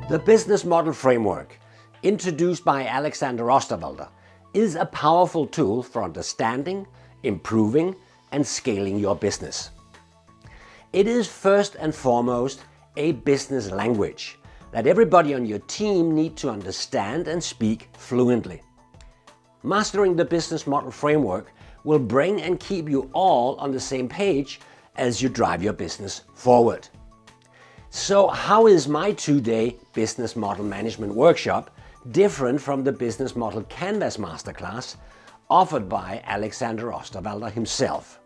The business model framework, introduced by Alexander Osterwalder, is a powerful tool for understanding, improving, and scaling your business. It is first and foremost a business language that everybody on your team needs to understand and speak fluently. Mastering the business model framework will bring and keep you all on the same page as you drive your business forward. So how is my 2-day business model management workshop different from the business model canvas masterclass offered by Alexander Osterwalder himself?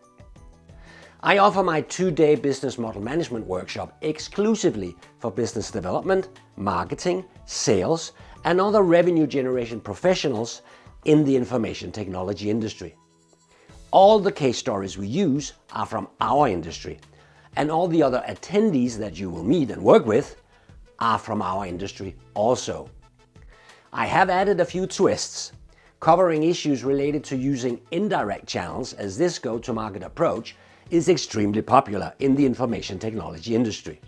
I offer my 2-day business model management workshop exclusively for business development, marketing, sales, and other revenue generation professionals in the information technology industry. All the case stories we use are from our industry, and all the other attendees that you will meet and work with are from our industry also. I have added a few twists, covering issues related to using indirect channels, as this go-to-market approach is extremely popular in the information technology industry.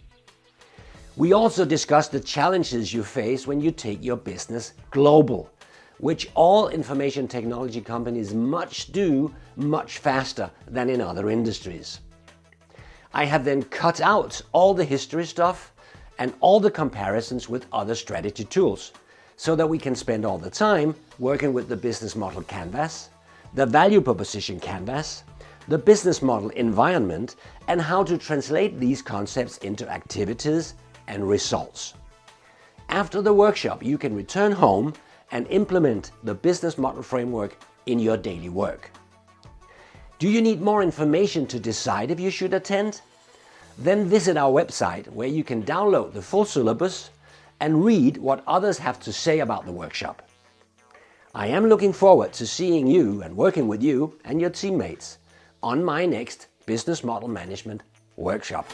We also discuss the challenges you face when you take your business global, which all information technology companies do much faster than in other industries. I have then cut out all the history stuff and all the comparisons with other strategy tools, so that we can spend all the time working with the business model canvas, the value proposition canvas, the business model environment, and how to translate these concepts into activities and results. After the workshop, you can return home and implement the business model framework in your daily work. Do you need more information to decide if you should attend? Then visit our website, where you can download the full syllabus and read what others have to say about the workshop. I am looking forward to seeing you and working with you and your teammates on my next business model management workshop.